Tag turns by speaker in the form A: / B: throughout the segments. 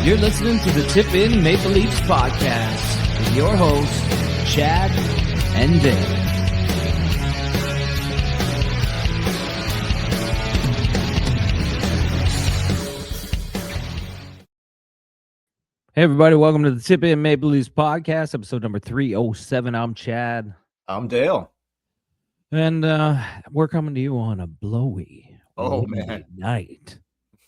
A: You're listening to the Tip In Maple Leafs podcast with your hosts, Chad and Dale. Hey, everybody. Welcome to the Tip In Maple Leafs podcast, episode number 307. I'm Chad.
B: I'm Dale.
A: And we're coming to you on a blowy night.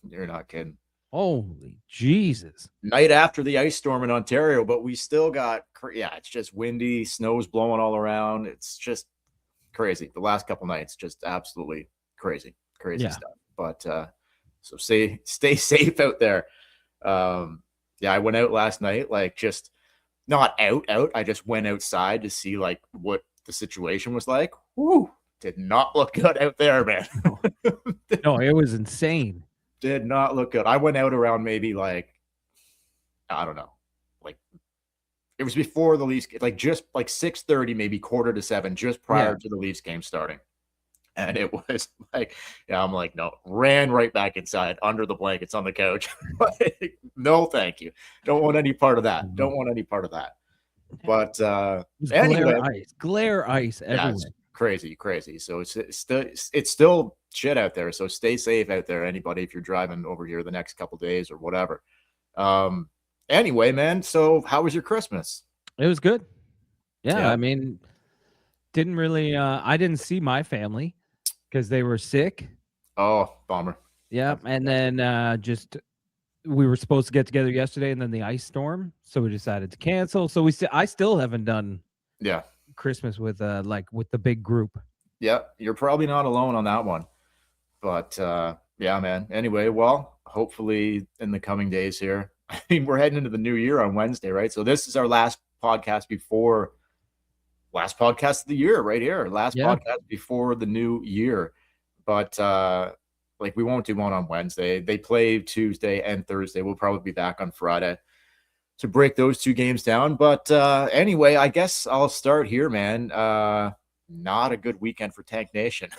B: You're not kidding.
A: Holy Jesus.
B: Night after the ice storm in Ontario, but we still got, it's just windy, snow's blowing all around. It's just crazy. The last couple nights, just absolutely crazy stuff. But so stay safe out there. I went out last night, like just not out. I just went outside to see like what the situation was like. Woo, did not look good out there, man.
A: No, it was insane.
B: Did not look good. I went out around maybe like, I don't know, like it was before the Leafs, like just like 6:30, maybe 6:45, just prior to the Leafs game starting. And it was like, I'm like, no, ran right back inside under the blankets on the couch. Like, no, thank you. Don't want any part of that. But anyway,
A: glare ice everywhere.
B: Crazy. So it's still shit out there. So stay safe out there, anybody, if you're driving over here the next couple days or whatever. Anyway, man. So how was your Christmas?
A: It was good. Yeah. I mean, didn't really. I didn't see my family because they were sick.
B: Oh, bummer.
A: Yeah, and then we were supposed to get together yesterday, and then the ice storm, so we decided to cancel. So I still haven't done Christmas with the big group.
B: Yeah, you're probably not alone on that one. But yeah, man. Anyway, well, hopefully in the coming days here. I mean, we're heading into the new year on Wednesday, right? So this is our last podcast of the year right here. Podcast before the new year. But like we won't do one on Wednesday. They play Tuesday and Thursday. We'll probably be back on Friday to break those two games down. But anyway, I guess I'll start here, man. Not a good weekend for Tank Nation.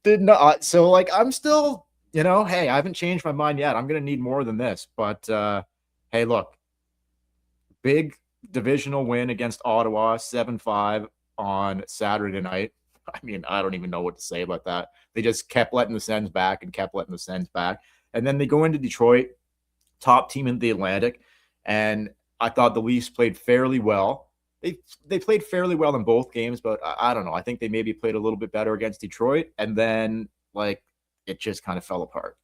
B: Did not. So like I'm still, hey, I haven't changed my mind yet. I'm gonna need more than this. But hey, look, big divisional win against Ottawa, 7-5 on Saturday night. I mean, I don't even know what to say about that. They just kept letting the Sens back. And then they go into Detroit, top team in the Atlantic. And I thought the Leafs played fairly well. They played fairly well in both games, but I don't know. I think they maybe played a little bit better against Detroit. And then, like, it just kind of fell apart.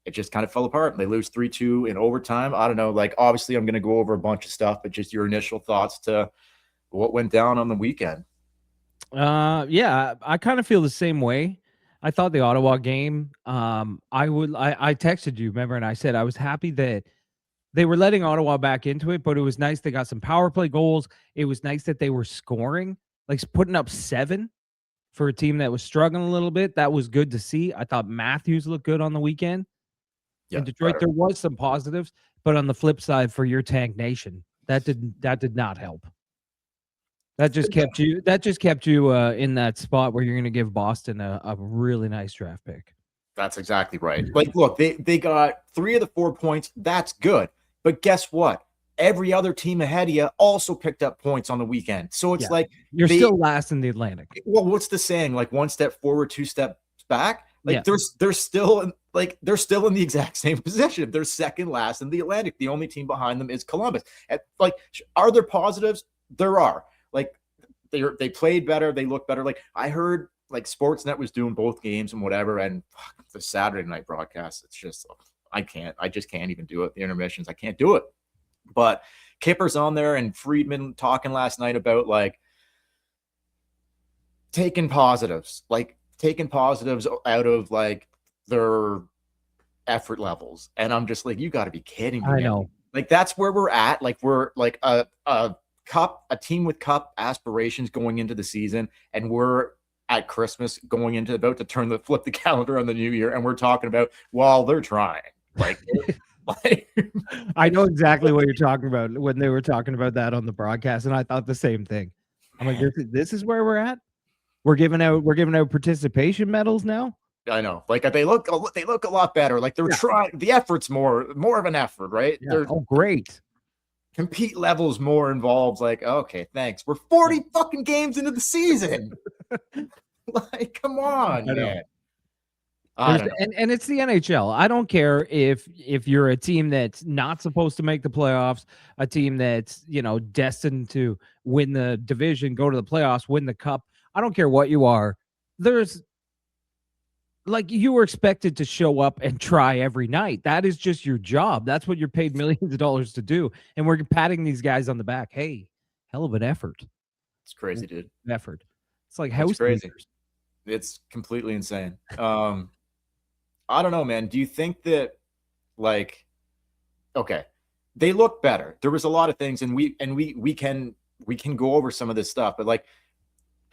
B: They lose 3-2 in overtime. I don't know. Like, obviously, I'm going to go over a bunch of stuff, but just your initial thoughts to what went down on the weekend.
A: Yeah, I kind of feel the same way. I thought the Ottawa game, I texted you, remember, and I said I was happy that they were letting Ottawa back into it, but it was nice they got some power play goals. It was nice that they were scoring, like putting up 7 for a team that was struggling a little bit. That was good to see. I thought Matthews looked good on the weekend. In Detroit, there was some positives, but on the flip side, for your Tank Nation, that did not help. That just kept you in that spot where you're going to give Boston a really nice draft pick.
B: That's exactly right. Like, look, they got 3 of the 4 points. That's good. But guess what? Every other team ahead of you also picked up points on the weekend. So it's like
A: you're still last in the Atlantic.
B: Well, what's the saying? Like 1 step forward, 2 steps back. Like they're still in the exact same position. They're second last in the Atlantic. The only team behind them is Columbus. And like, are there positives? There are. Like they played better, they looked better. Like I heard like Sportsnet was doing both games and whatever, and the Saturday night broadcast, it's just I just can't even do it. The intermissions, I can't do it. But Kipper's on there and Friedman talking last night about like taking positives out of like their effort levels. And I'm just like, you got to be kidding me.
A: I know.
B: Like that's where we're at. Like we're like a team with cup aspirations going into the season, and we're at Christmas about to flip the calendar on the new year, and we're talking about, well, they're trying. Like
A: I know exactly what you're talking about when they were talking about that on the broadcast, and I thought the same thing. I'm like, this is where we're at. We're giving out participation medals now.
B: I know. Like they look a lot better. Like they're trying. The effort's more of an effort, right?
A: Yeah. Oh, great.
B: Compete levels more involved. Like, okay, thanks. We're 40 fucking games into the season. Like, come on, man. I don't know.
A: And it's the NHL. I don't care if you're a team that's not supposed to make the playoffs, a team that's, you know, destined to win the division, go to the playoffs, win the cup. I don't care what you are. There's like you were expected to show up and try every night. That is just your job. That's what you're paid millions of dollars to do. And we're patting these guys on the back. Hey, hell of an effort.
B: It's crazy, dude.
A: Effort. It's like
B: It's
A: house
B: crazy.
A: leaders.
B: It's completely insane. I don't know, man. Do you think that, like, okay, they look better? There was a lot of things, and we can go over some of this stuff, but like,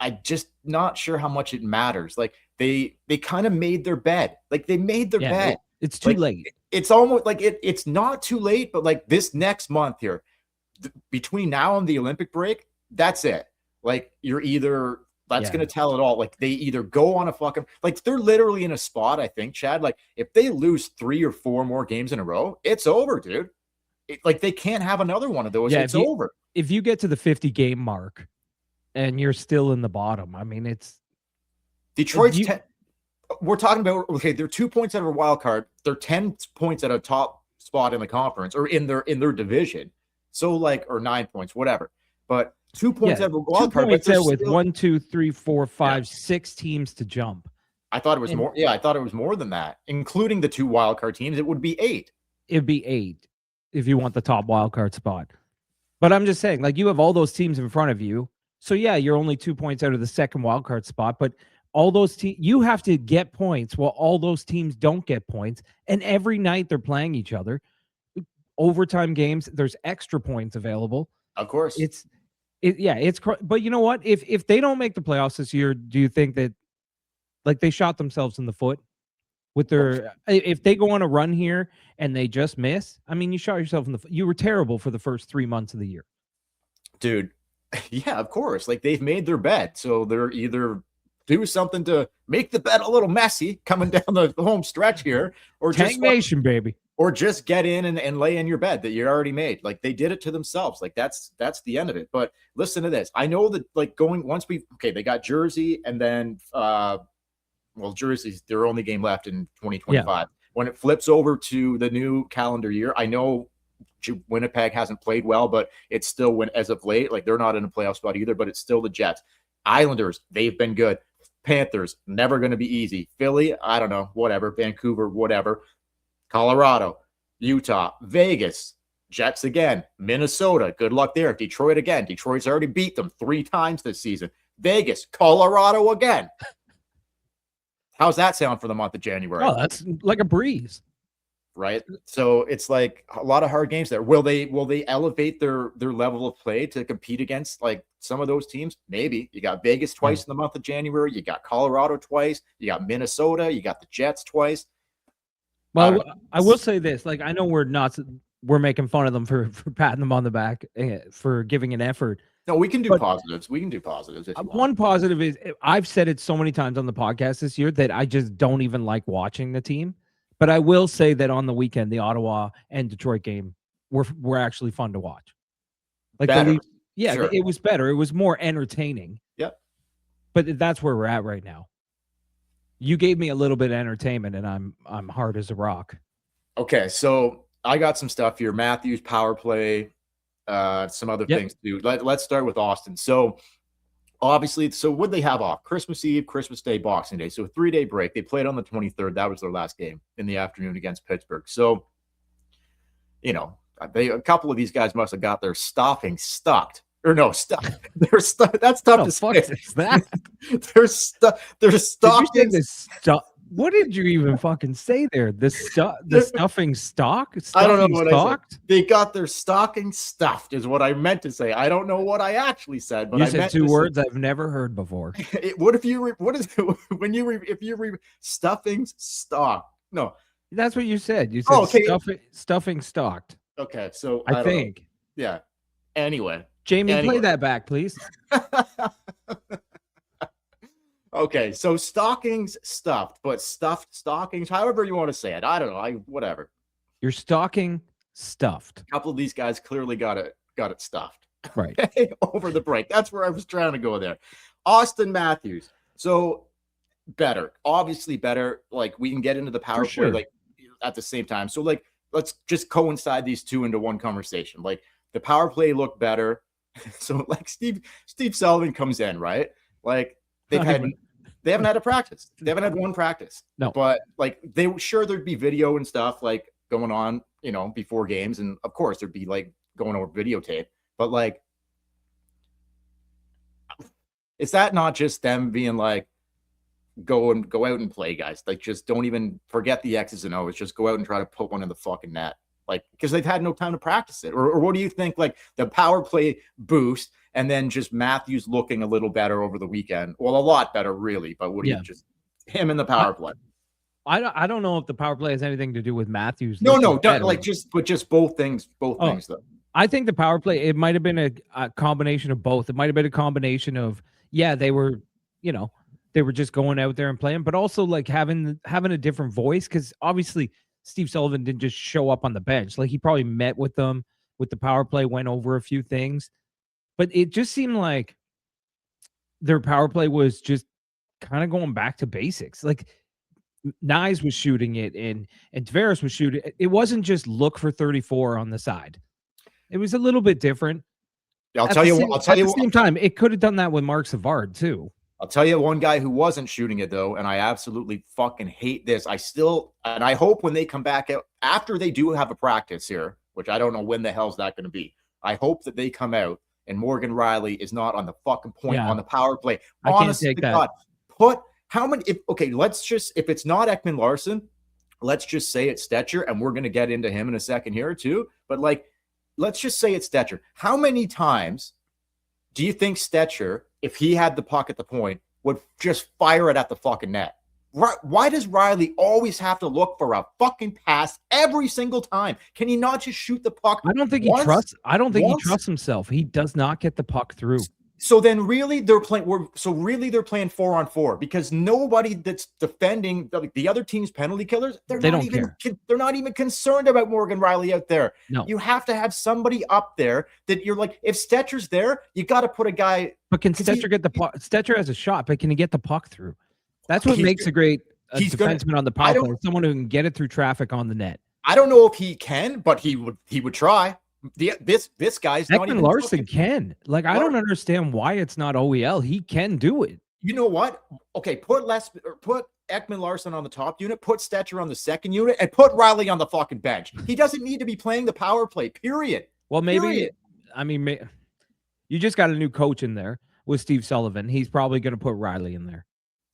B: I just not sure how much it matters. Like they kind of made their bed. Like they made their bed.
A: It's too late.
B: It's almost like it's not too late, but like this next month here, between now and the Olympic break, that's it. Like you're either that's going to tell it all. Like they either go on a fucking, like they're literally in a spot, I think, Chad. Like if they lose 3 or 4 more games in a row, it's over, dude. Like they can't have another one of those. It's over.
A: If you get to the 50 game mark and you're still in the bottom, I mean, it's
B: Detroit's 10. We're talking about, okay, they're 2 points out of a wild card. They're 10 points at a top spot in the conference or in their division. So like, or 9 points, whatever. But 2 points out of a wild card.
A: 2 points out with 1, 2, 3, 4, 5, 6 teams to jump.
B: I thought it was more. Yeah, I thought it was more than that, including the 2 wild card teams. It would be 8.
A: It'd be 8 if you want the top wild card spot. But I'm just saying, like, you have all those teams in front of you. So yeah, you're only 2 points out of the second wild card spot, but all those teams, you have to get points while all those teams don't get points. And every night they're playing each other. Overtime games, there's extra points available.
B: Of course.
A: But you know what? If they don't make the playoffs this year, do you think that like they shot themselves in the foot with their, if they go on a run here and they just miss, I mean, you shot yourself in the foot. You were terrible for the first 3 months of the year.
B: Dude. Yeah, of course. Like they've made their bet. So they're either do something to make the bet a little messy coming down the home stretch here, or
A: Tank Nation, baby.
B: Or just get in and lay in your bed that you already made. Like they did it to themselves. Like that's the end of it. But listen to this. I know that like they got Jersey and then Jersey's their only game left in 2025. Yeah. When it flips over to the new calendar year, I know Winnipeg hasn't played well, but it's still as of late, like they're not in a playoff spot either, but it's still the Jets. Islanders, they've been good. Panthers, never going to be easy. Philly, I don't know, whatever. Vancouver, whatever. Colorado, Utah, Vegas, Jets again, Minnesota, good luck there. Detroit again. Detroit's already beat them 3 times this season. Vegas, Colorado again. How's that sound for the month of January?
A: Oh, that's like a breeze.
B: Right. So it's like a lot of hard games there. Will they elevate their level of play to compete against like some of those teams? Maybe. You got Vegas twice in the month of January. You got Colorado twice. You got Minnesota. You got the Jets twice.
A: Well, I will say this. Like, I know we're making fun of them for patting them on the back for giving an effort.
B: No, we can do positives. We can do positives.
A: One positive is I've said it so many times on the podcast this year that I just don't even like watching the team. But I will say that on the weekend, the Ottawa and Detroit game were actually fun to watch. Like
B: better.
A: Sure. It was better. It was more entertaining.
B: Yep.
A: But that's where we're at right now. You gave me a little bit of entertainment, and I'm hard as a rock.
B: Okay, so I got some stuff here. Matthews, power play, some other things too. Let's start with Austin. So obviously, what they have off? Christmas Eve, Christmas Day, Boxing Day. So a 3-day break. They played on the 23rd. That was their last game in the afternoon against Pittsburgh. So, you know, a couple of these guys must have got their stopping stuffed. Or no, stuff. That's tough to say.
A: That?
B: They're stockings.
A: What did you even fucking say there? The stuffing stock?
B: I don't know what stocked? I said. They got their stocking stuffed is what I meant to say. I don't know what I actually said, but
A: you said 2 words I've never heard before.
B: Stuffings stocked? No,
A: that's what you said. You said stuffing stocked.
B: Okay, so
A: I think.
B: Yeah. Anyway,
A: Jamie, play that back, please.
B: Okay, so stockings stuffed, but stuffed stockings, however you want to say it. I don't know. Whatever.
A: Your stocking stuffed.
B: A couple of these guys clearly got it stuffed.
A: Right.
B: Okay, over the break. That's where I was trying to go there. Austin Matthews. So better, obviously better. Like we can get into the power play like at the same time. So like let's just coincide these two into one conversation. Like the power play looked better. So like Steve Sullivan comes in, right? Like they haven't had a practice. They haven't had one practice.
A: No.
B: But like they were sure there'd be video and stuff like going on, you know, before games. And of course there'd be like going over videotape. But like, is that not just them being like, go out and play, guys? Like, just don't even forget the X's and O's. Just go out and try to put one in the fucking net. Like, because they've had no time to practice it. Or what do you think? Like the power play boost, and then just Matthews looking a little better over the weekend. Well, a lot better, really. But what do you just him in the power play?
A: I don't know if the power play has anything to do with Matthews.
B: No, like just both things though.
A: I think the power play, it might have been a combination of both. It might have been a combination of, they were, they were just going out there and playing, but also like having a different voice. Cause obviously Steve Sullivan didn't just show up on the bench. Like he probably met with them with the power play, went over a few things, but it just seemed like their power play was just kind of going back to basics. Like Nyes was shooting it and Tavares was shooting. It wasn't just look for 34 on the side. It was a little bit different. At the same time, it could have done that with Mark Savard too.
B: I'll tell you one guy who wasn't shooting it though, and I absolutely fucking hate this. I hope when they come back out after they do have a practice here, which I don't know when the hell's that going to be. I hope that they come out and Morgan Riley is not on the fucking point on the power play. Honestly, God, if it's not Ekman Larson, let's just say it's Stetcher, and we're going to get into him in a second here too. But like, let's just say it's Stetcher. How many times do you think Stetcher, if he had the puck at the point, would just fire it at the fucking net? Why does Riley always have to look for a fucking pass every single time? Can he not just shoot the puck?
A: I don't think he trusts himself. He does not get the puck through.
B: So then really they're playing 4-on-4 because nobody that's defending the other team's penalty killers, they don't care. They're not even concerned about Morgan Riley out there.
A: No.
B: You have to have somebody up there that you're like, if Stetcher's there, you got to put a guy.
A: But can Stetcher get the puck? Stetcher has a shot, but can he get the puck through? That's what makes a great defenseman on the power play. Someone who can get it through traffic on the net.
B: I don't know if he can, but he would try. This guy's not even
A: Larson can. Like, I don't understand why it's not OEL. He can do it.
B: You know what? Okay, put Ekman Larson on the top unit, put Stetcher on the second unit, and put Riley on the fucking bench. He doesn't need to be playing the power play, period.
A: Well, maybe, I mean, you just got a new coach in there with Steve Sullivan. He's probably going to put Riley in there.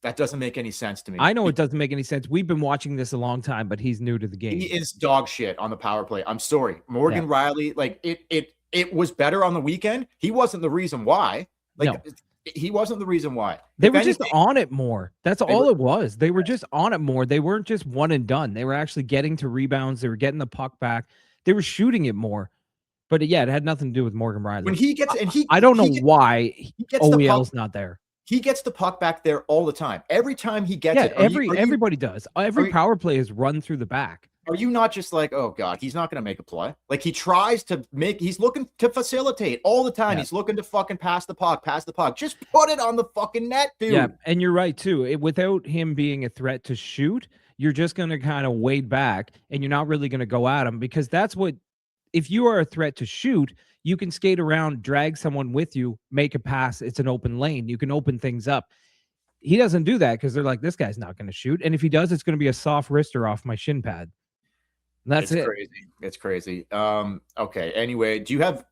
B: That doesn't make any sense to me.
A: I know it doesn't make any sense. We've been watching this a long time, but he's new to the game.
B: He is dog shit on the power play. I'm sorry. Morgan Riley, like it was better on the weekend. He wasn't the reason why. He wasn't the reason why.
A: They were just on it more. That's all it was. They were just on it more. They weren't just one and done. They were actually getting to rebounds. They were getting the puck back. They were shooting it more. But it had nothing to do with Morgan Riley. I don't know why OEL's not there.
B: He gets the puck back there all the time. Every time he gets it.
A: Everybody does. Every power play is run through the back.
B: Are you not just like, oh God, he's not going to make a play? Like he tries to he's looking to facilitate all the time. Yeah. He's looking to fucking pass the puck. Just put it on the fucking net, dude.
A: Yeah, and you're right too. Without him being a threat to shoot, you're just going to kind of wade back and you're not really going to go at him because that's what, if you are a threat to shoot, you can skate around, drag someone with you, make a pass. It's an open lane. You can open things up. He doesn't do that because they're like, this guy's not going to shoot. And if he does, it's going to be a soft wrister off my shin pad. That's
B: crazy. It's crazy. Okay. Anyway, do you have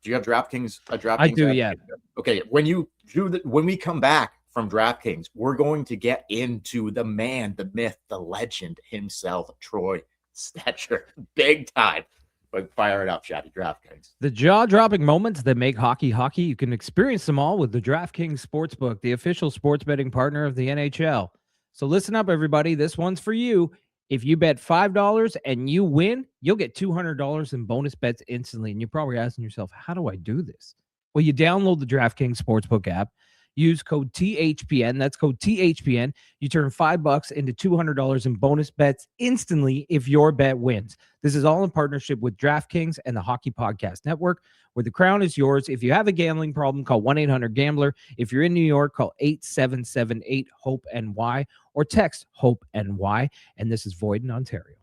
B: DraftKings?
A: I do. Yeah.
B: Okay. When we come back from DraftKings, we're going to get into the man, the myth, the legend himself, Troy Stetcher, big time. But fire it up, Shabby DraftKings.
A: The jaw-dropping moments that make hockey hockey. You can experience them all with the DraftKings Sportsbook, the official sports betting partner of the NHL. So listen up, everybody. This one's for you. If you bet $5 and you win, you'll get $200 in bonus bets instantly. And you're probably asking yourself, how do I do this? Well, you download the DraftKings Sportsbook app. Use code THPN. That's code THPN. You turn $5 into $200 in bonus bets instantly if your bet wins. This is all in partnership with DraftKings and the Hockey Podcast Network, where the crown is yours. If you have a gambling problem, call 1-800-GAMBLER. If you're in New York, call 877-8-HOPE-NY or text HOPE-NY. And this is void in Ontario.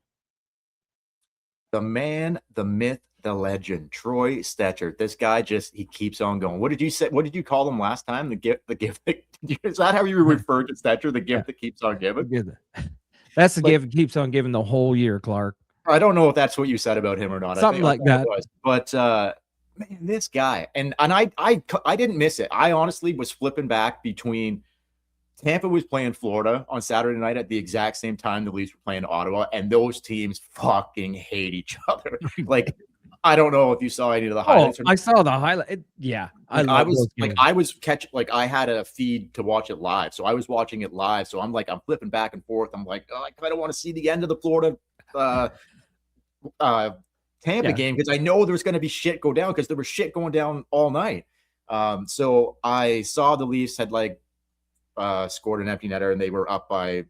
B: The man, the myth, the legend, Troy Stetcher. This guy he keeps on going. What did you say? What did you call him last time? The gift. Is that how you referred to Stetcher? The gift that keeps on giving.
A: That's the gift that keeps on giving the whole year, Clark.
B: I don't know if that's what you said about him or not.
A: Something like that.
B: But man, this guy, and I didn't miss it. I honestly was flipping back between Tampa was playing Florida on Saturday night at the exact same time the Leafs were playing Ottawa, and those teams fucking hate each other. Like, I don't know if you saw any of the highlights.
A: I saw the highlight.
B: I had a feed to watch it live, so I was watching it live. So I'm flipping back and forth. I'm like, I kind of want to see the end of the Florida Tampa game because I know there's going to be shit go down because there was shit going down all night. So I saw the Leafs had scored an empty netter and they were up by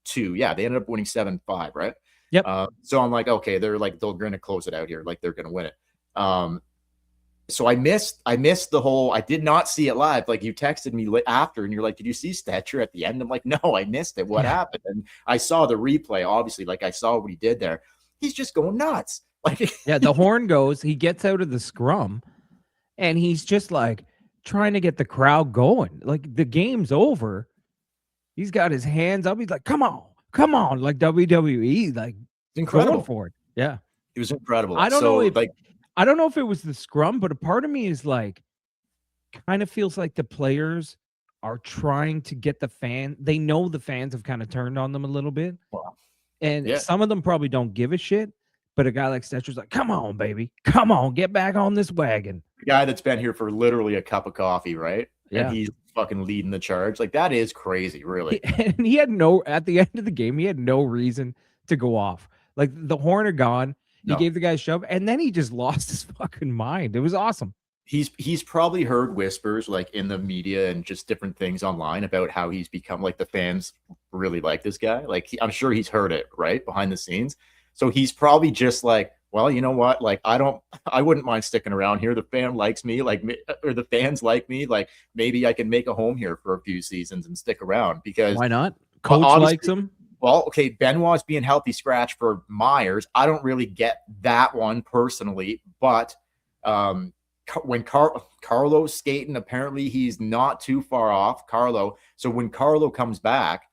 B: 2. Yeah, they ended up winning 7-5, right?
A: Yep.
B: So I'm like, okay, they're going to close it out here. Like, they're going to win it. So I missed the whole, I did not see it live. Like, you texted me after and you're like, did you see Stetcher at the end? I'm like, no, I missed it. What happened? And I saw the replay, obviously, I saw what he did there. He's just going nuts.
A: Yeah, the horn goes, he gets out of the scrum and he's just trying to get the crowd going. The game's over. He's got his hands up. He's like, come on, like WWE,
B: incredible
A: for it. Yeah.
B: It was incredible.
A: I don't know if it was the scrum, but a part of me is kind of feels like the players are trying to get the fan. They know the fans have kind of turned on them a little bit.
B: Wow.
A: And some of them probably don't give a shit. But a guy like Stetcher's like, come on, baby. Come on, get back on this wagon.
B: The guy that's been here for literally a cup of coffee, right?
A: Yeah.
B: And he's fucking leading the charge. That is crazy, really.
A: And he had at the end of the game, he had no reason to go off. The horn had gone. He gave the guy a shove, and then he just lost his fucking mind. It was awesome.
B: He's probably heard whispers in the media and just different things online about how he's become the fans really like this guy. I'm sure he's heard it right behind the scenes. So he's probably just well, you know what? I wouldn't mind sticking around here. The fan likes me, or the fans like me. Maybe I can make a home here for a few seasons and stick around because
A: why not? Coach likes him.
B: Well, okay, Benoit's being healthy scratch for Myers. I don't really get that one personally, but when Carlo's skating, apparently he's not too far off Carlo. So when Carlo comes back,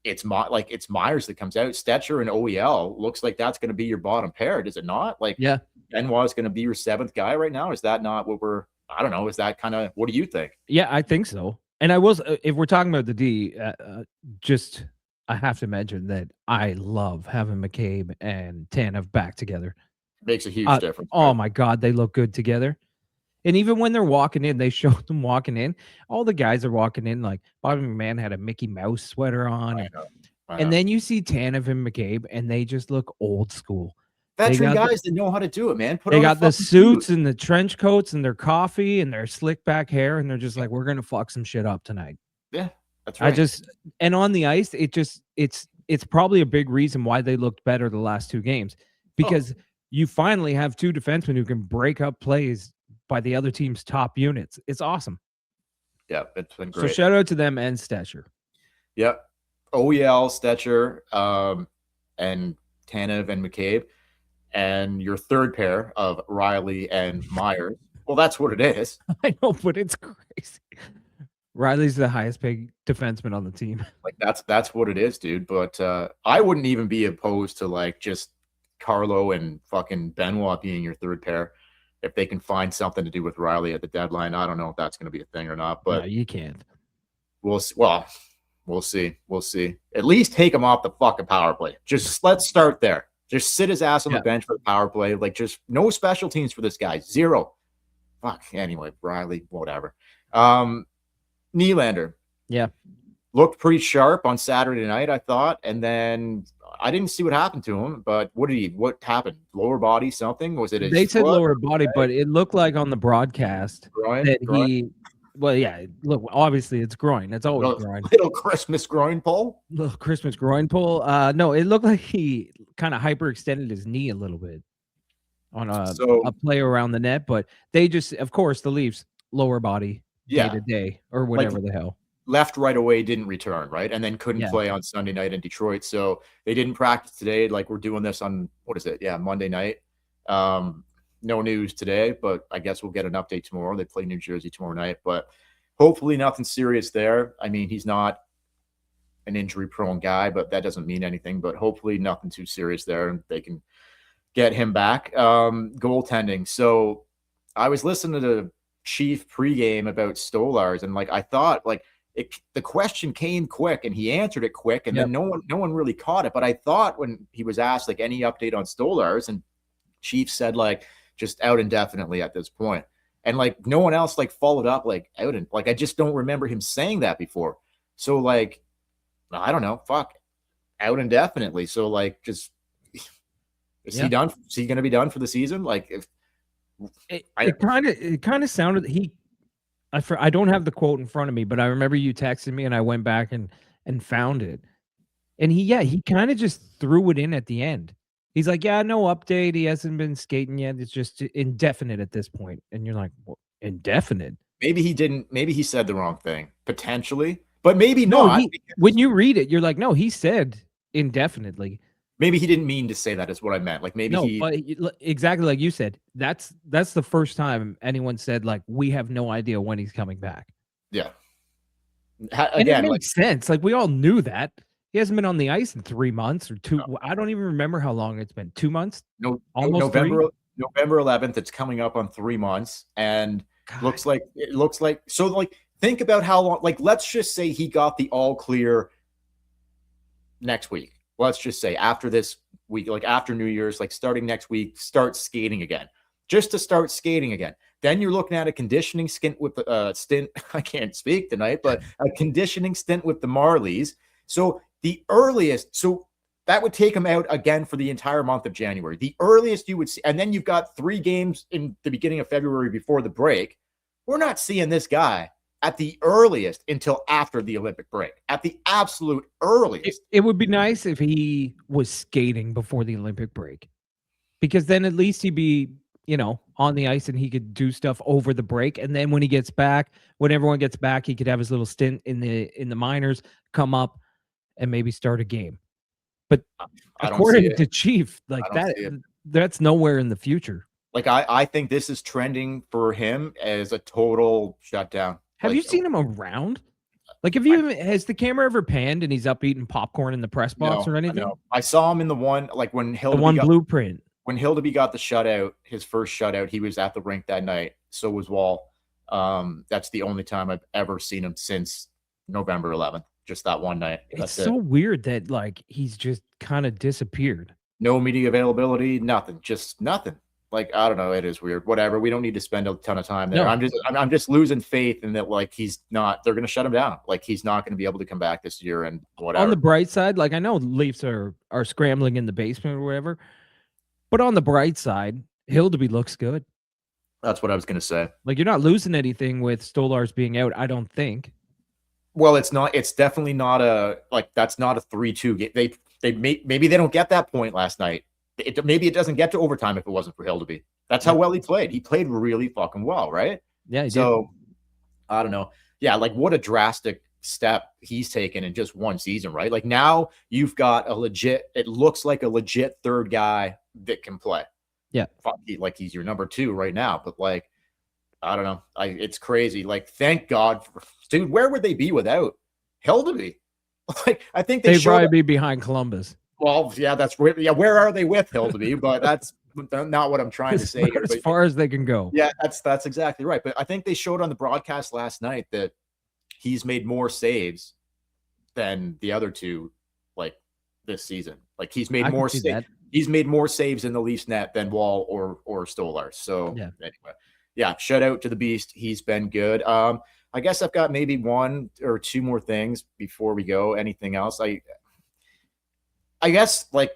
B: it's Myers that comes out. Stetcher and OEL looks like that's going to be your bottom pair, does it not?
A: Yeah,
B: Benoit's going to be your 7th guy right now. Is that not what I don't know. Is that kind of, what do you think?
A: Yeah, I think so. And I will, if we're talking about the D, I have to mention that I love having McCabe and Tanev back together.
B: Makes a huge difference.
A: Oh my God, they look good together. And even when they're walking in, they showed them walking in. All the guys are walking in Bobby McMahon had a Mickey Mouse sweater on. I know. And then you see Tanev and McCabe, and they just look old school.
B: Veteran guys that know how to do it, man.
A: They got the suits and the trench coats and their coffee and their slick back hair, and they're just we're gonna fuck some shit up tonight.
B: Yeah, that's right.
A: And on the ice, it's probably a big reason why they looked better the last 2 games because you finally have 2 defensemen who can break up plays by the other team's top units. It's awesome.
B: Yeah, it's been great.
A: So shout out to them and Stetcher.
B: Yep. OEL, Stetcher, and Tanev and McCabe. And your 3rd pair of Riley and Myers. Well, that's what it is.
A: I know, but it's crazy. Riley's the highest paid defenseman on the team.
B: That's what it is, dude. But I wouldn't even be opposed to just Carlo and fucking Benoit being your 3rd pair if they can find something to do with Riley at the deadline. I don't know if that's going to be a thing or not, but
A: no, you can't.
B: We'll see. We'll see. At least take him off the fucking power play. Just let's start there. Just sit his ass on the bench for the power play. Just no special teams for this guy. 0. Fuck. Anyway, Riley, whatever. Nylander.
A: Yeah.
B: Looked pretty sharp on Saturday night, I thought. And then I didn't see what happened to him, but what happened? Lower body, something? Was it
A: They said lower body, but it looked like on the broadcast that Well, yeah. Look, obviously it's groin. It's always groin.
B: Little Christmas groin pull.
A: Little Christmas groin pull. No, it looked like he kind of hyperextended his knee a little bit on
B: So
A: a play around the net, but they just, of course, the Leafs lower body day
B: yeah,
A: to day or
B: like
A: whatever the hell.
B: left right away, didn't return, right? And then couldn't
A: Yeah.
B: play on Sunday night in Detroit. So they didn't practice today. Like we're doing this on, what is it? Yeah, Monday night. No news today, but I guess we'll get an update tomorrow. They play New Jersey tomorrow night, but hopefully nothing serious there. I mean, he's not an injury prone guy, but that doesn't mean anything. But hopefully nothing too serious there, and they can get him back. Goaltending. So I was listening to the Chief pregame about Stolars, and like I thought, like the question came quick, and he answered it quick, and then no one really caught it. But I thought when he was asked like any update on Stolars, and Chief said like just out indefinitely at this point, and like no one else like followed up like out, and like I just don't remember him saying that before. So like I don't know, fuck, out indefinitely. So like just. Is he done? Is he going to be done for the season? Like, if
A: it kind of sounded I don't have the quote in front of me, but I remember you texted me, and I went back and found it. And he kind of just threw it in at the end. He's like, yeah, no update. He hasn't been skating yet. It's just indefinite at this point. And you're like, well, indefinite?
B: Maybe he didn't. Maybe he said the wrong thing potentially, but maybe not.
A: When you read it, you're like, no, he said indefinitely.
B: Maybe he didn't mean to say that is what I meant. Like maybe
A: but exactly like you said, that's the first time anyone said like we have no idea when he's coming back.
B: Yeah.
A: Again, it makes sense. Like we all knew that. He hasn't been on the ice in 3 months or 2. No. I don't even remember how long it's been. 2 months?
B: No, almost November 11th. It's coming up on 3 months, and looks like so. Like think about how long. Like let's just say he got the all clear next week. Let's just say after this week, like after New Year's, like starting next week, start skating again. Just to start skating again. Then you're looking at a conditioning stint with the I can't speak tonight, but a conditioning stint with the Marlies. So the earliest, so that would take him out again for the entire month of January. The earliest you would see, and then you've got 3 games in the beginning of February before the break. We're not seeing this guy at the earliest until after the Olympic break. At the absolute earliest.
A: It would be nice if he was skating before the Olympic break, because then at least he'd be, on the ice and he could do stuff over the break. And then when he gets back, when everyone gets back, he could have his little stint in the minors, come up and maybe start a game. But according to Chief, like that's nowhere in the future.
B: Like I think this is trending for him as a total shutdown.
A: Have you seen him around? Like, has the camera ever panned and he's up eating popcorn in the press box or anything?
B: No. I saw him in the one, like when
A: blueprint.
B: When Hildeby got the shutout, his first shutout, he was at the rink that night. So was Wall. That's the only time I've ever seen him since November 11th. Just that one night.
A: It's so weird that like he's just kind of disappeared.
B: No media availability, nothing. Just nothing. Like, I don't know. It is weird. Whatever. We don't need to spend a ton of time there. No. I'm just losing faith in that. Like he's not. They're going to shut him down. Like he's not going to be able to come back this year and whatever.
A: On the bright side, like I know Leafs are scrambling in the basement or whatever, but on the bright side, Hildeby looks good.
B: That's what I was going to say.
A: Like you're not losing anything with Stolars being out. I don't think.
B: Well, it's not. It's definitely not that's not a 3-2 game. Maybe they don't get that point last night. Maybe it doesn't get to overtime if it wasn't for Hildeby. That's how well he played. He played really fucking well, right?
A: Yeah.
B: So I don't know. Yeah, like what a drastic step he's taken in just one season, right? Like now you've got it looks like a legit third guy that can play.
A: Yeah.
B: Like he's your number 2 right now, but like, I don't know. It's crazy. Like, thank God. Dude, where would they be without Hildeby? Like, I think they'd
A: probably be behind Columbus.
B: Well, yeah, that's where. Yeah, where are they with Hildeby? But that's not what I'm trying to say here.
A: As far as they can go.
B: Yeah, that's exactly right. But I think they showed on the broadcast last night that he's made more saves than the other 2, like this season. Like he's made more saves. He's made more saves in the Leafs net than Wall or Stolar. So anyway, yeah, shout out to the Beast. He's been good. I guess I've got maybe 1 or 2 more things before we go. Anything else? I guess like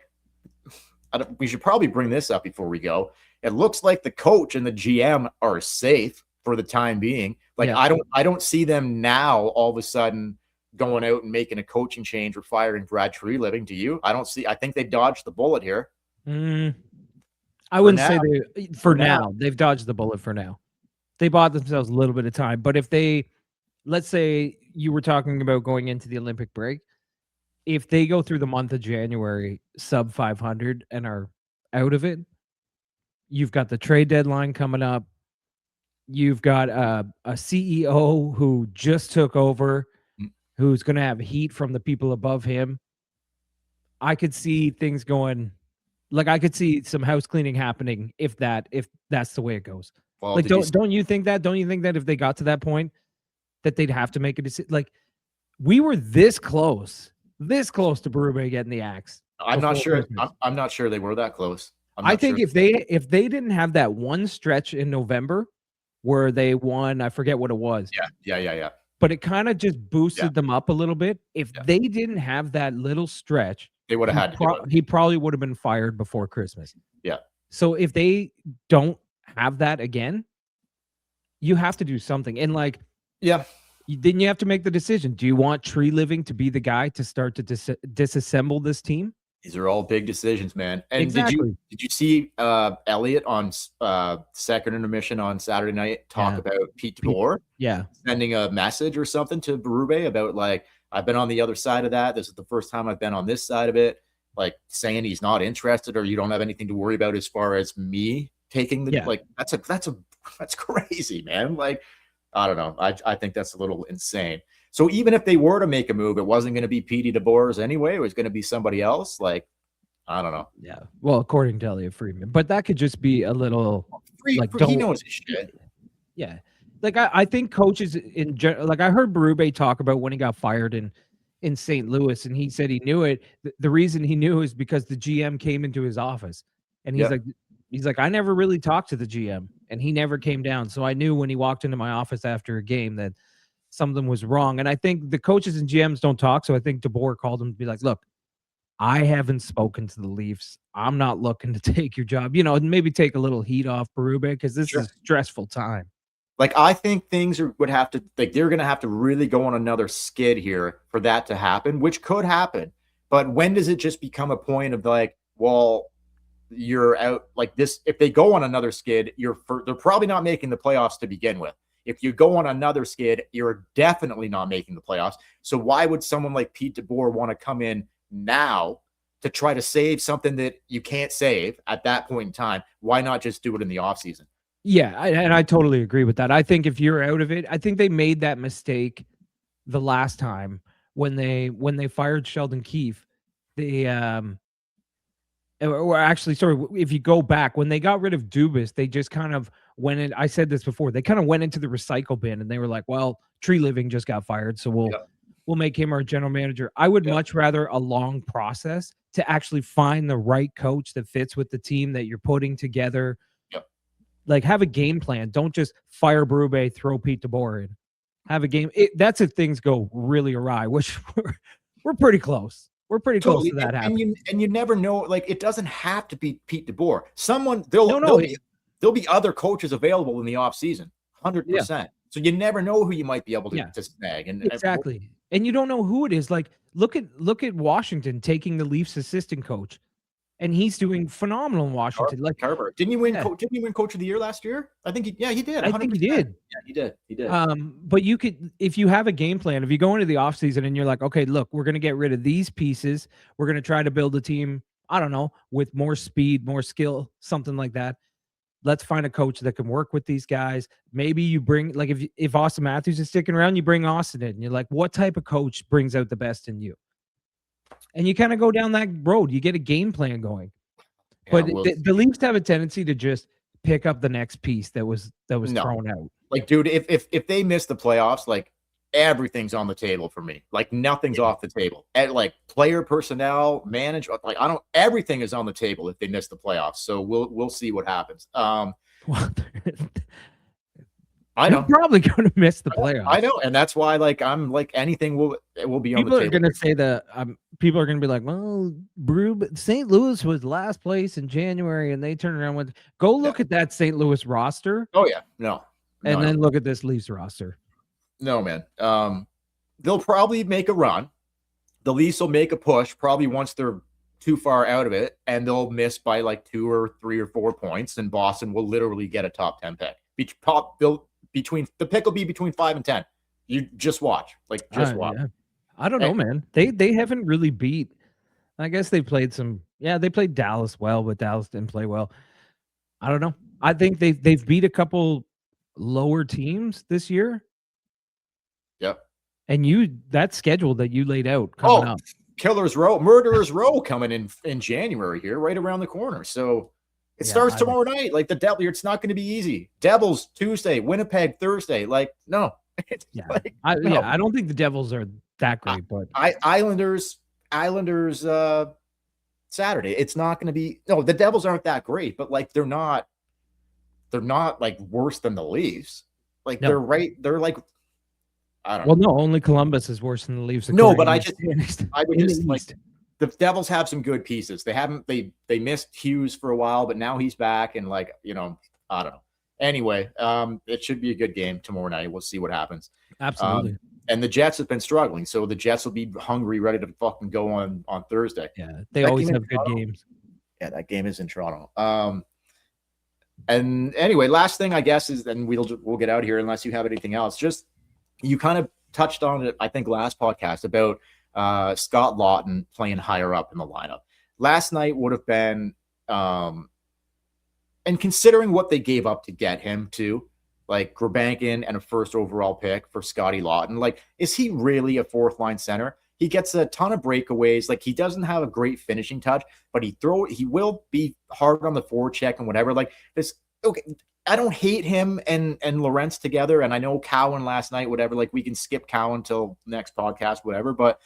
B: we should probably bring this up before we go. It looks like the coach and the GM are safe for the time being. Like
A: Yeah.
B: I don't see them now all of a sudden going out and making a coaching change or firing Brad Treliving. Do you? I think they dodged the bullet here.
A: I
B: For
A: wouldn't
B: now.
A: say for now. They've dodged the bullet for now. They bought themselves a little bit of time. But if they, let's say you were talking about going into the Olympic break, if they go through the month of January sub 500 and are out of it, you've got the trade deadline coming up. You've got a CEO who just took over, who's going to have heat from the people above him. I could see things going, like I could see some house cleaning happening if that's the way it goes.
B: Well,
A: Like don't you think that? Don't you think that if they got to that point that they'd have to make a decision? Like we were this close to Berube getting the axe.
B: I'm not sure. I'm not sure they were that close.
A: I think if they didn't have that one stretch in November where they won, I forget what it was.
B: Yeah.
A: But it kind of just boosted them up a little bit. If they didn't have that little stretch,
B: they would have had to do it.
A: He probably would have been fired before Christmas.
B: Yeah.
A: So if they don't have that again, you have to do something. And like, then you have to make the decision. Do you want Treliving to be the guy to start to disassemble this team?
B: These are all big decisions, man. And
A: exactly.
B: did you see Elliot on second intermission on Saturday night talk about Pete DeBoer?
A: Yeah.
B: Sending a message or something to Berube about like, I've been on the other side of that. This is the first time I've been on this side of it. Like saying he's not interested or you don't have anything to worry about as far as me taking the like that's crazy, man. Like, I don't know. I think that's a little insane. So even if they were to make a move, it wasn't going to be Petey DeBoer's anyway. It was going to be somebody else. Like, I don't know.
A: Yeah. Well, according to Elliot Friedman, but that could just be a little like
B: he knows his shit.
A: Yeah. Like I think coaches in general, like I heard Berube talk about when he got fired in St. Louis, and he said he knew it. The reason he knew is because the GM came into his office, and he's like, I never really talked to the GM, and he never came down. So I knew when he walked into my office after a game that something was wrong. And I think the coaches and GMs don't talk. So I think DeBoer called him to be like, look, I haven't spoken to the Leafs. I'm not looking to take your job, and maybe take a little heat off Berube because this is a stressful time.
B: Like, I think things would have to, like, they're going to have to really go on another skid here for that to happen, which could happen. But when does it just become a point of like, well, you're out like this? If they go on another skid, they're probably not making the playoffs to begin with. If you go on another skid, you're definitely not making the playoffs. So why would someone like Pete DeBoer want to come in now to try to save something that you can't save at that point in time? Why not just do it in the offseason?
A: Yeah, and I totally agree with that. I think if you're out of it, I think they made that mistake the last time when they fired Sheldon Keefe. They or actually, sorry, if you go back when they got rid of Dubas, they just kind of went in. I said this before. They kind of went into the recycle bin, and they were like, "Well, Treliving just got fired, so we'll make him our general manager." I would much rather a long process to actually find the right coach that fits with the team that you're putting together. Like, have a game plan. Don't just fire Berube, throw Pete DeBoer in. Have a game. That's if things go really awry, which we're pretty close. We're pretty close to that happening.
B: And you never know. Like, it doesn't have to be Pete DeBoer. There'll be other coaches available in the offseason, 100%. So you never know who you might be able to snag. And
A: exactly. And you don't know who it is. Like, look at Washington taking the Leafs assistant coach. And he's doing phenomenal in Washington. Like
B: Carver, didn't you win? Didn't you win Coach of the Year last year? I think he did. 100%.
A: I think he did.
B: Yeah, he did.
A: But you could, if you have a game plan, if you go into the offseason and you're like, okay, look, we're going to get rid of these pieces. We're going to try to build a team, I don't know, with more speed, more skill, something like that. Let's find a coach that can work with these guys. Maybe you bring, like, if Austin Matthews is sticking around, you bring Austin in. And you're like, what type of coach brings out the best in you? And you kind of go down that road. You get a game plan going. But the Leafs have a tendency to just pick up the next piece that was thrown out.
B: Like, dude, if they miss the playoffs, like, everything's on the table for me. Like, nothing's off the table. And, like, player personnel, management, like, everything is on the table if they miss the playoffs. So we'll see what happens. I know.
A: They're probably going to miss the playoffs.
B: I know, and that's why, like, I'm like, anything will be on the table.
A: People are going to say that. People are going to be like, well, St. Louis was last place in January, and they turned around with. Go look at that St. Louis roster.
B: Oh yeah, no.
A: And then look at this Leafs roster.
B: No, man. They'll probably make a run. The Leafs will make a push probably once they're too far out of it, and they'll miss by like 2 or 3 or 4 points, and Boston will literally get a top 10 pick. The pick will be between 5 and 10. You just watch. Like, just watch.
A: Yeah. I don't know, man. They haven't really beat. I guess they played some. Yeah, they played Dallas well, but Dallas didn't play well. I don't know. I think they've beat a couple lower teams this year.
B: Yep.
A: And that schedule that you laid out coming up.
B: Murderers Row coming in January here, right around the corner. So it starts tomorrow night. Like the Devil, it's not going to be easy. Devils Tuesday, Winnipeg Thursday. Like, no.
A: I don't think the Devils are that great, but
B: Islanders Saturday. It's not going to be. No, the Devils aren't that great, but like they're not like worse than the Leafs. Like they're like. I don't know.
A: Well, no, only Columbus is worse than the Leafs.
B: No, but I would just like the Devils have some good pieces. They missed Hughes for a while, but now he's back, and like, I don't know. Anyway, it should be a good game tomorrow night. We'll see what happens.
A: Absolutely.
B: And the Jets have been struggling, so the Jets will be hungry, ready to fucking go on Thursday.
A: Yeah, they always have good games.
B: Yeah, that game is in Toronto. And anyway, last thing I guess is, then we'll get out of here unless you have anything else. Just, you kind of touched on it, I think, last podcast about Scott Lawton playing higher up in the lineup. Last night would have been, and considering what they gave up to get him to, like Grabankin and a first overall pick for Scotty Lawton, like, is he really a fourth line center? He gets a ton of breakaways. Like, he doesn't have a great finishing touch, but he will be hard on the forecheck and whatever. Like this, okay. I don't hate him and Lorentz together. And I know Cowan last night, whatever, like we can skip Cowan till next podcast, whatever. But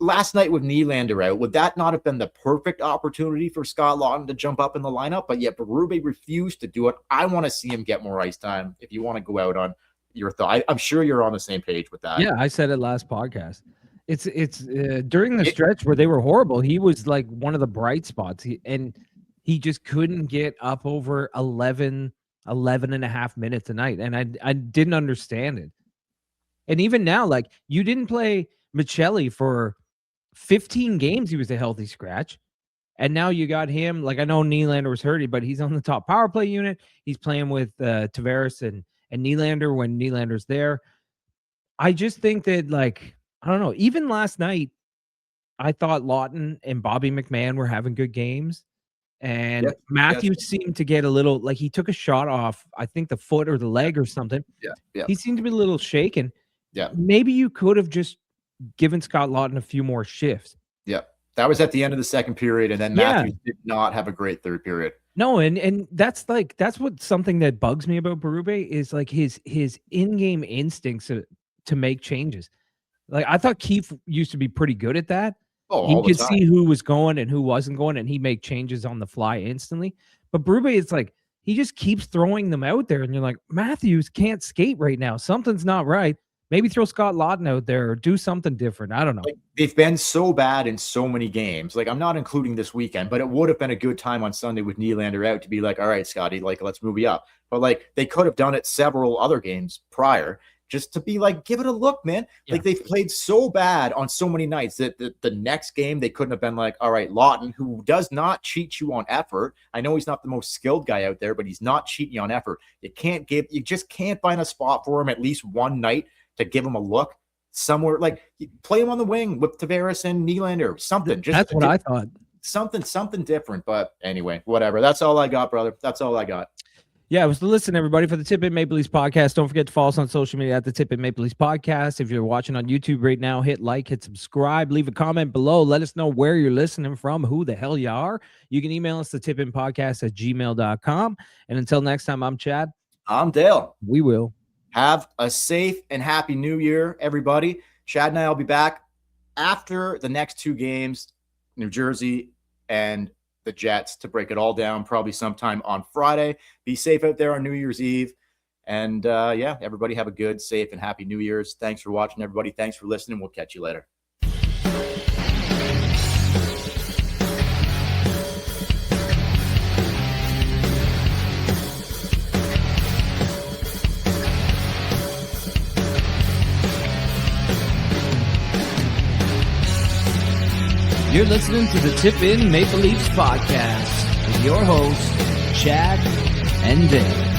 B: last night with Nylander out, would that not have been the perfect opportunity for Scott Lawton to jump up in the lineup? But yet Berube refused to do it. I want to see him get more ice time. If you want to go out on your thought, I'm sure you're on the same page with that.
A: Yeah, I said it last podcast. It's during the stretch where they were horrible, he was like one of the bright spots. He just couldn't get up over 11 and a half minutes a night. And I didn't understand it. And even now, like, you didn't play Michelli for 15 games. He was a healthy scratch. And now you got him. Like, I know Nylander was hurt, but he's on the top power play unit. He's playing with Tavares and Nylander when Nylander's there. I just think that, like, I don't know. Even last night, I thought Lawton and Bobby McMahon were having good games. And Matthews seemed to get a little, like, he took a shot off, I think, the foot or the leg or something.
B: Yeah.
A: He seemed to be a little shaken.
B: Yeah.
A: Maybe you could have just given Scott Lawton a few more shifts.
B: Yeah. That was at the end of the second period, and then Matthews did not have a great third period.
A: No, and that's what something that bugs me about Berube is, like, his in-game instincts to make changes. Like, I thought Keefe used to be pretty good at that. He could see who was going and who wasn't going, and he make changes on the fly instantly. But Berube, it's like he just keeps throwing them out there, and you're like, Matthews can't skate right now. Something's not right. Maybe throw Scott Lawton out there or do something different. I don't know.
B: Like, they've been so bad in so many games. Like, I'm not including this weekend, but it would have been a good time on Sunday with Nylander out to be like, all right, Scotty, like, let's move you up. But like, they could have done it several other games prior, just to be like, give it a look, man. Yeah. Like, they've played so bad on so many nights that the next game they couldn't have been like, all right, Lawton, who does not cheat you on effort. I know he's not the most skilled guy out there, but he's not cheating you on effort. You just can't find a spot for him at least one night to give him a look somewhere. Like, play him on the wing with Tavares and Nylander, something.
A: That's what I thought.
B: Something different. But anyway, whatever. That's all I got, brother. That's all I got.
A: Yeah, it was to listen, everybody, for the Tip It Maple Leafs podcast. Don't forget to follow us on social media at the Tip It Maple Leafs podcast. If you're watching on YouTube right now, hit like, hit subscribe, leave a comment below. Let us know where you're listening from, who the hell you are. You can email us to tipinpodcast@gmail.com. And until next time, I'm Chad.
B: I'm Dale.
A: We will.
B: Have a safe and happy new year, everybody. Chad and I will be back after the next two games, New Jersey and the Jets, to break it all down, probably sometime on Friday. Be safe out there on New Year's Eve. And everybody have a good, safe, and happy New Year's. Thanks for watching, everybody. Thanks for listening. We'll catch you later.
A: You're listening to the Tip In Maple Leafs podcast with your hosts, Chad and Dan.